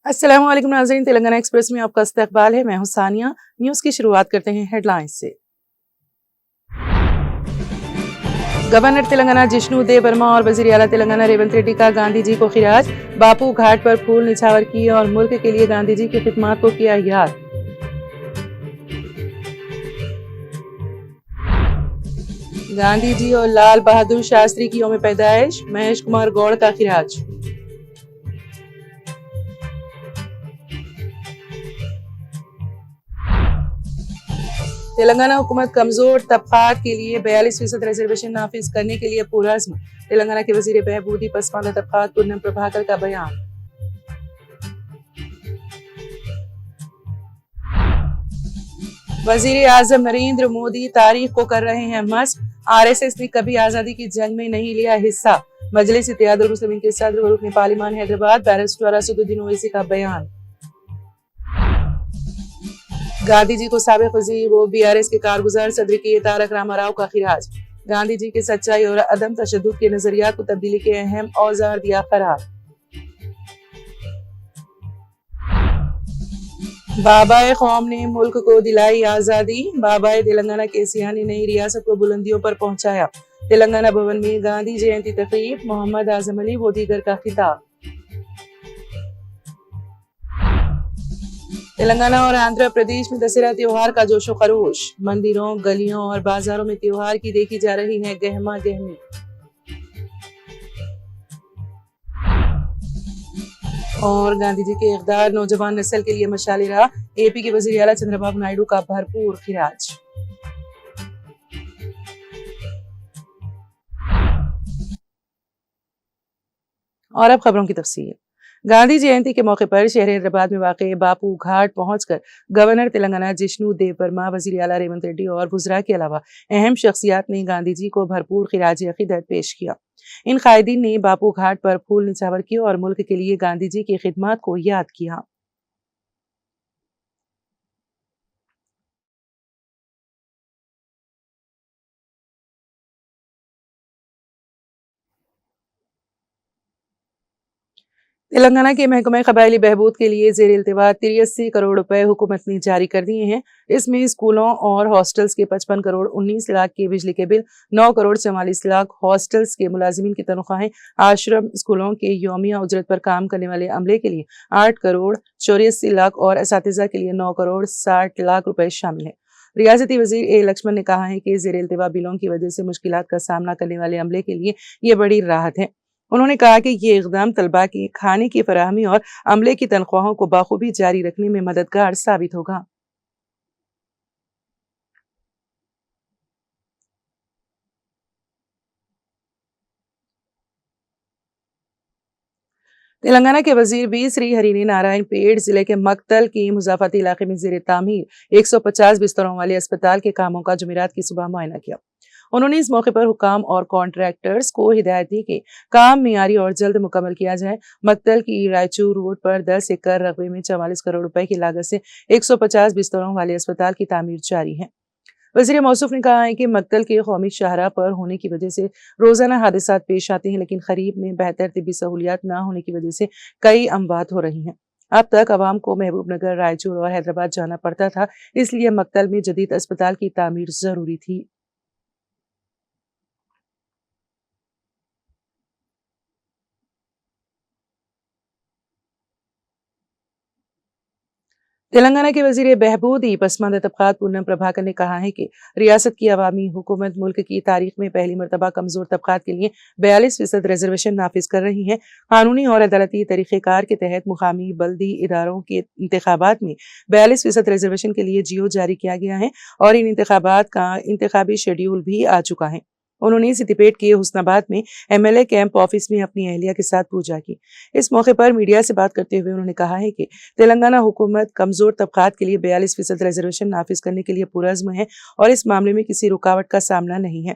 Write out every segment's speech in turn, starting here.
अस्सलाम वालेकुम नाज़रीन, तेलंगाना एक्सप्रेस में आपका इस्तकबाल है। मैं हूं सानिया। न्यूज़ की शुरुआत करते हैं हेडलाइंस से। गवर्नर तेलंगाना जिष्णु देव वर्मा और वज़ीर आला तेलंगाना रेवंत रेड्डी का गांधी जी को खिराज। बापू घाट पर फूल निछावर किए और मुल्क के लिए गांधी जी की खिदमत को किया याद। गांधी जी और लाल बहादुर शास्त्री की यौम पैदाइश, महेश कुमार गौड़ का खिराज। तेलंगाना हुकूमत कमजोर तबकात के लिए 42% रिजर्वेशन नाफिज करने के लिए पुरज़्म। तेलंगाना के वजीर बहबूदी पसमानदा तबकात पूनम प्रभाकर का बयान। वजीर आजम नरेंद्र मोदी तारीख को कर रहे हैं मस्क। RSS ने कभी आजादी की जंग में नहीं लिया हिस्सा। मजलिस इत्तेहादुल मुस्लिमीन के सदर रुकन पार्लिमान हैदराबाद बैरिस्टर असदुद्दीन ओवैसी का बयान। गांधी जी को साबिक वज़ीर व BRS के कारगुजार सदर के तारक रामाराव का खिराज। गांधी जी के सच्चाई और अदम तशद्दुद के नजरियात को तब्दीली के अहम औजार दिया करार। बाबाए कौम ने मुल्क को दिलाई आजादी। बाबाए तेलंगाना के सिया ने नई रियासत को बुलंदियों पर पहुंचाया। तेलंगाना भवन में गांधी जयंती तकरीब, मोहम्मद आजम अली व दीगर का खिताब। तेलंगाना और आंध्र प्रदेश में दशहरा त्योहार का जोशो खरोश। मंदिरों, गलियों और बाजारों में त्योहार की देखी जा रही है गहमा गहमी। और गांधी जी के इक़दार नौजवान नस्ल के लिए मशाल राह। AP के वज़ीर आला चंद्रबाबू नायडू का भरपूर खिराज। और अब खबरों की तफसील। गांधी जयंती के मौके पर शहर हैदराबाद में वाक़े बापू घाट पहुंचकर गवर्नर तेलंगाना जिष्णु देव वर्मा, वज़ीर आला रेवंत रेड्डी और वुज़रा के अलावा अहम शख्सियात ने गांधी जी को भरपूर खिराज अक़ीदत पेश किया। इन कायदीन ने बापू घाट पर फूल निछावर किए और मुल्क के लिए गांधी जी की खिदमत को याद किया। तेलंगाना के महकमे कबायली बहबूद के लिए ज़ेर इल्तिवा 83 करोड़ रुपए हुकूमत ने जारी कर दिए हैं। इसमें स्कूलों और हॉस्टल्स के 55 करोड़ 19 लाख के बिजली के बिल, 9 करोड़ 44 लाख हॉस्टल्स के मुलाजिमीन की तनख्वाहें, आश्रम स्कूलों के यौमिया उजरत पर काम करने वाले अमले के लिए 8 करोड़ 84 लाख और असातिज़ा के लिए 9 करोड़ 60 लाख रुपए शामिल हैं। रियासती वज़ीर A लक्ष्मण ने कहा है कि ज़ेर इल्तिवा बिलों की वजह से मुश्किलात का सामना करने वाले अमले के लिए ये बड़ी राहत है। उन्होंने कहा कि ये इक़दाम तलबा की खाने की फराहमी और अमले की तनख्वाहों को बाखूबी जारी रखने में मददगार साबित होगा। तेलंगाना के वजीर B श्री हरि ने नारायणपेट जिले के मक्तल के मुज़ाफ़ाती इलाके में ज़ेर तामीर 150 बिस्तरों वाले अस्पताल के कामों का जुमेरात की सुबह मुआयना किया। उन्होंने इस मौके पर हुकाम और कॉन्ट्रैक्टर्स को हिदायत दी कि काम मियारी और जल्द मुकम्मल किया जाए। मक्तल की रायचूर रोड पर 10 एकड़ रकबे में 44 करोड़ रुपए की लागत से 150 बिस्तरों वाले अस्पताल की तामीर जारी है। वज़ीर मौसूफ ने कहा है कि मक्तल के कौमी शाहरा पर होने की वजह से रोजाना हादसात पेश आते हैं, लेकिन खरीब में बेहतर तिब्बी सहूलियात न होने की वजह से कई अमवात हो रही हैं। अब तक आवाम को महबूब नगर, रायचूर और हैदराबाद जाना पड़ता था, इसलिए मक्तल में जदीद अस्पताल की तामीर जरूरी थी। तेलंगाना के वज़ीर बहबूदी पसमानदा तबकात पूनम प्रभाकर ने कहा है कि रियासत की अवामी हुकूमत मुल्क की तारीख में पहली मरतबा कमजोर तबकात के लिए 42% रिजर्वेशन नाफिज कर रही है। कानूनी और अदालती तरीक़ेकार के तहत मुकामी बल्दी इदारों के इंतखाबात में 42% रिजर्वेशन के लिए जियो जारी किया गया है और इन इंतखाबात का इंतखाबी शेड्यूल भी आ चुका है। उन्होंने सिद्दीपेट के हुस्नाबाद में MLA कैंप ऑफिस में अपनी अहलिया के साथ पूजा की। इस मौके पर मीडिया से बात करते हुए उन्होंने कहा है कि तेलंगाना हुकूमत कमजोर तबकात के लिए 42% रिजर्वेशन नाफिज करने के लिए पुरज़्म है और इस मामले में किसी रुकावट का सामना नहीं है।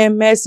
MS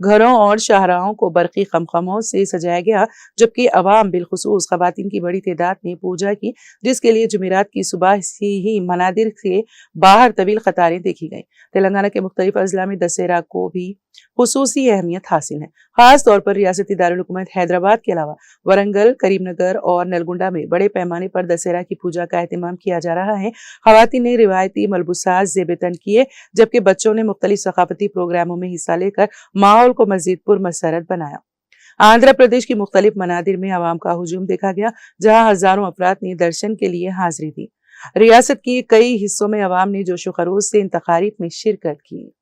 घरों और शाहराहों को बरकी खमखमों से सजाया गया, जबकि अवाम बिलखुसूस खवातीन की बड़ी तादाद ने पूजा की, जिसके लिए जुमेरात की सुबह से ही मनादिर से बाहर तवील कतारें देखी गई। तेलंगाना के मुख्तलिफ अजला में दशहरा को भी खुसूसी अहमियत हासिल है। खास तौर पर रियासती दारुल हुकूमत हैदराबाद के अलावा वरंगल, करीमनगर और नलगुंडा में बड़े पैमाने पर दशहरा की पूजा का एहतमाम किया जा रहा है। खवातीन ने रिवायती मलबूसात ज़ेब-ए-तन किए, जबकि बच्चों ने मुख्तलिफ सकाफती प्रोग्रामों में हिस्सा लेकर माहौल को मजीद पुरमसरत बनाया। आंध्र प्रदेश की मुख्तलिफ मनादिर में अवाम का हुजूम देखा गया, जहां हजारों अफराद ने दर्शन के लिए हाजिरी दी। रियासत के कई हिस्सों में अवाम ने जोशो खरोश से इन तकारीब में शिरकत की।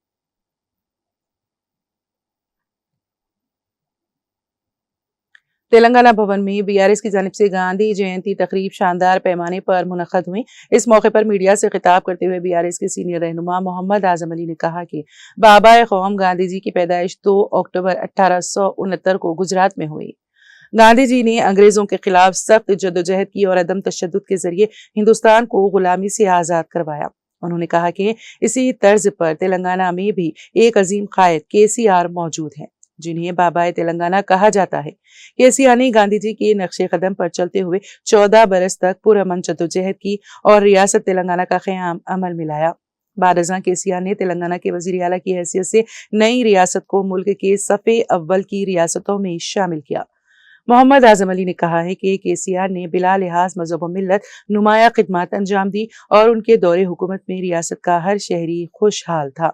तेलंगाना भवन में बीआरएस की जानिब से गांधी जयंती तकरीब शानदार पैमाने पर मुनक्कद हुई। इस मौके पर मीडिया से खिताब करते हुए बीआरएस के सीनियर रहनुमा मोहम्मद आजम अली ने कहा कि बाबा कौम गांधी जी की पैदाइश 2 अक्टूबर 1869 को गुजरात में हुई। गांधी जी ने अंग्रेजों के खिलाफ सख्त जद्दोजहद की और अदम तशद्दुद के जरिए हिंदुस्तान को गुलामी से आजाद करवाया। उन्होंने कहा कि इसी तर्ज पर तेलंगाना में भी एक अजीम कायद केसीआर मौजूद है, जिन्हें बाबा तेलंगाना कहा जाता है। केसीआर ने गांधी जी के नक्शे कदम पर चलते हुए 14 बरस तक पुरअमन जद्दोजहद की और रियासत तेलंगाना का क़याम अमल में लाया। बाद अज़ां केसीआर ने तेलंगाना के वज़ीर आला की हैसियत से नई रियासत को मुल्क के सफ़े अव्वल की रियासतों में शामिल किया। मोहम्मद आजम अली ने कहा है कि केसीआर ने बिला लिहाज मजहब व मिल्लत नुमाया खिदमत अंजाम दी और उनके दौरे हुकूमत में रियासत का हर शहरी खुशहाल था।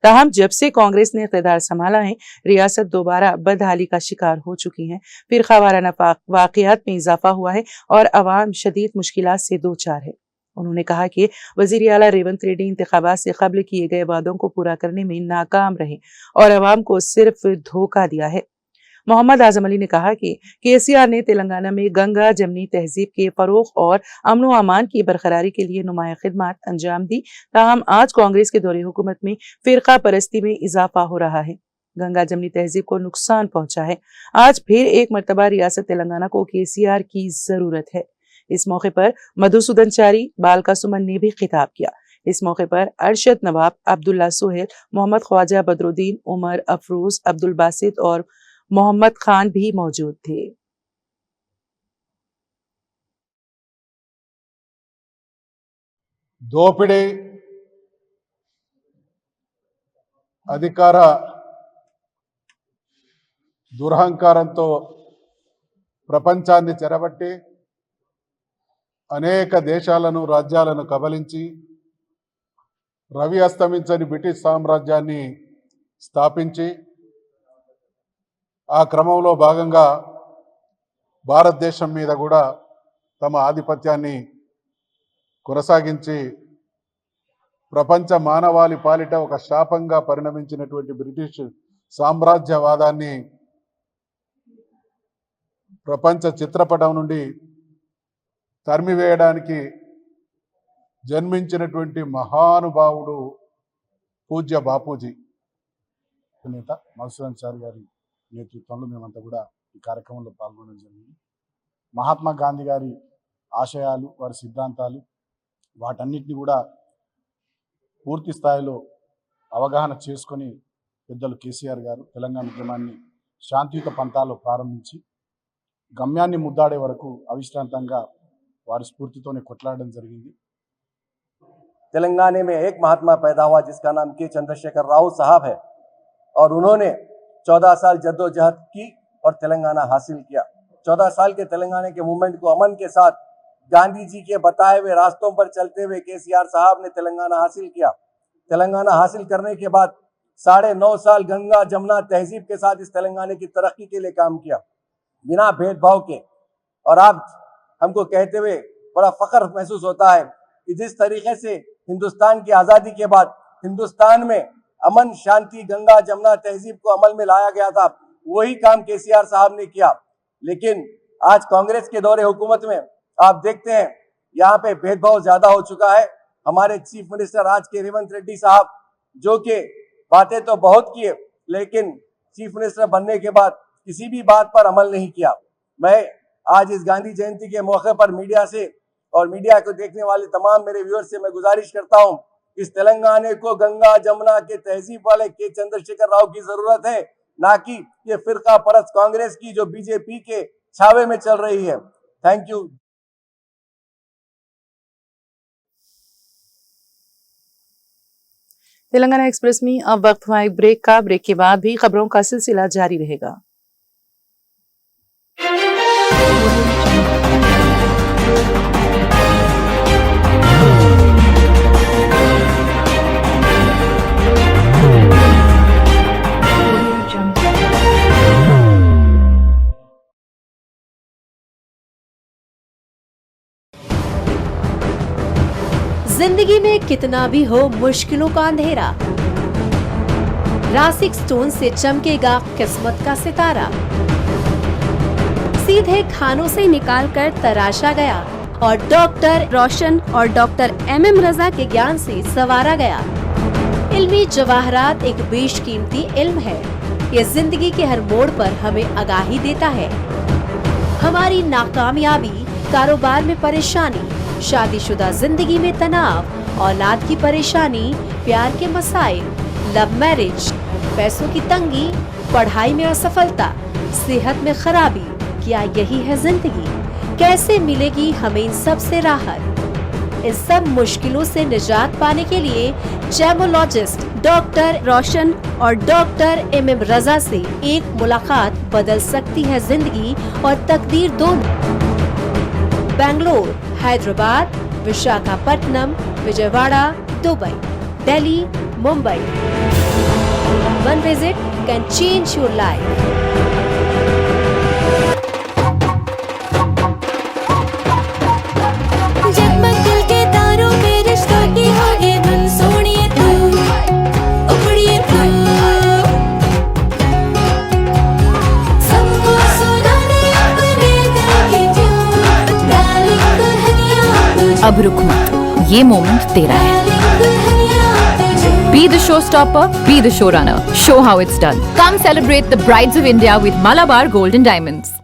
ताहम जब से कांग्रेस ने इक़्तिदार संभाला है, रियासत दोबारा बदहाली का शिकार हो चुकी है। फिरका वाराना वाक़ियात में इजाफा हुआ है और अवाम शदीद मुश्किलात से दो चार है। उन्होंने कहा कि वज़ीर आला रेवंत रेड्डी इंतखाबात से कब्ल किए गए वादों को पूरा करने में नाकाम रहे और अवाम को सिर्फ धोखा दिया है। मोहम्मद आजम अली ने कहा कि केसीआर ने तेलंगाना में गंगा जमनी तहजीब के फरोग और अमन व अमान की बरकरारी के लिए नुमाया खिदमत अंजाम दी। ताहम आज कांग्रेस के दौरे हुकूमत में फिरका परस्ती में इजाफा हो रहा है। गंगा जमनी तहजीब को नुकसान पहुंचा है। आज फिर एक मरतबा रियासत तेलंगाना को केसीआर की जरूरत है। इस मौके पर मधुसूदन चारी, बालका सुमन ने भी खिताब किया। इस मौके पर अरशद नवाब, अब्दुल्ला सुहेल, मोहम्मद ख्वाजा बदरुद्दीन, उमर अफरूज, अब्दुल बासित और मोहम्मद खान भी मौजूद थे। దోపిడీ అధికార దురహంకారంతో ప్రపంచాన్ని చెరబట్టి అనేక దేశాలను రాజ్యాలను కబలించి రవి అస్తమించని బ్రిటిష్ సామ్రాజ్యాన్ని స్థాపించి ఆ క్రమంలో భాగంగా భారతదేశం మీద కూడా తమ ఆధిపత్యాన్ని కొనసాగించి ప్రపంచ మానవాళి పాలిట ఒక శాపంగా పరిణమించినటువంటి బ్రిటిష్ సామ్రాజ్యవాదాన్ని ప్రపంచ చిత్రపటం నుండి తరిమివేయడానికి జన్మించినటువంటి మహానుభావుడు పూజ్య బాపూజీ నేత మధుసూదన్ చారి గారి నేతృత్వంలో మేమంతా కూడా ఈ కార్యక్రమంలో పాల్గొనడం జరిగింది. మహాత్మా గాంధీ గారి ఆశయాలు, వారి సిద్ధాంతాలు, వాటన్నిటిని కూడా పూర్తి స్థాయిలో అవగాహన చేసుకొని పెద్దలు కేసీఆర్ గారు తెలంగాణ ఉద్యమాన్ని శాంతియుత పంథాలో ప్రారంభించి గమ్యాన్ని ముద్దాడే వరకు అవిశ్రాంతంగా వారి స్ఫూర్తితోనే కొట్లాడడం జరిగింది. तेलंगाना में एक महात्मा पैदा हुआ जिसका नाम के चंद्रशेखर राव साहब है और उन्होंने 14 साल जद्दोजहद की और तेलंगाना हासिल किया। 14 साल के तेलंगाना के मूवमेंट को अमन के साथ गांधी जी के बताए हुए रास्तों पर चलते हुए केसीआर साहब ने तेलंगाना हासिल किया। तेलंगाना हासिल करने के बाद 9.5 साल गंगा जमुना तहजीब के साथ इस तेलंगाना की तरक्की के लिए काम किया बिना भेदभाव के। और आप हमको कहते हुए बड़ा फख्र महसूस होता है कि जिस तरीके से हिंदुस्तान की आज़ादी के बाद हिंदुस्तान में अमन शांति गंगा जमुना तहजीब को अमल में लाया गया था, वही काम केसीआर साहब ने किया। लेकिन आज कांग्रेस के दौरे हुकूमत में आप देखते हैं यहाँ पे भेदभाव ज्यादा हो चुका है। हमारे चीफ मिनिस्टर आज के रेवंत रेड्डी साहब जो कि बातें तो बहुत किए लेकिन चीफ मिनिस्टर बनने के बाद किसी भी बात पर अमल नहीं किया। मैं आज इस गांधी जयंती के मौके पर मीडिया से और मीडिया को देखने वाले तमाम मेरे व्यूअर्स से मैं गुजारिश करता हूं, इस तेलंगाना को गंगा जमुना के तहजीब वाले के चंद्रशेखर राव की जरूरत है। ना कि ये फिरका परस्त कांग्रेस की जो बीजेपी के छावे में चल रही है। Thank you. तेलंगाना एक्सप्रेस में अब वक्त हुआ एक ब्रेक का। ब्रेक के बाद भी खबरों का सिलसिला जारी रहेगा। जिंदगी में कितना भी हो मुश्किलों का अंधेरा, रासिक स्टोन से चमकेगा किस्मत का सितारा। सीधे खानों से निकालकर तराशा गया और डॉक्टर रोशन और डॉक्टर MM रजा के ज्ञान से संवारा गया। इल्मी जवाहरात एक बेशकीमती इल्म है। ये जिंदगी के हर मोड़ पर हमें आगाही देता है। हमारी नाकामयाबी, कारोबार में परेशानी, शादीशुदा जिंदगी में तनाव, औलाद की परेशानी, प्यार के मसाइल, लव मैरिज, पैसों की तंगी, पढ़ाई में असफलता, सेहत में खराबी, क्या यही है जिंदगी? कैसे मिलेगी हमें इन सब से राहत? इस सब मुश्किलों से निजात पाने के लिए जेमोलॉजिस्ट डॉक्टर रोशन और डॉक्टर MM रजा से एक मुलाकात बदल सकती है जिंदगी और तकदीर दोनों। Bangalore, Hyderabad, Visakhapatnam, Vijayawada, Dubai, Delhi, Mumbai. One visit can change your life. जगमग दिल के तारों में रिश्तों की होगी धुन, सोनिए तू, उखड़िए तू, सबको सुनाने अपने दिल की ट्यून, डार्लिंग दुल्हनिया तुझे, अब रुक मत, ये मोमेंट तेरा है। डार्लिंग दुल्हनिया तुझे। Be the showstopper, be the showrunner. Show how it's done. Come celebrate the brides of India with Malabar Gold and Diamonds.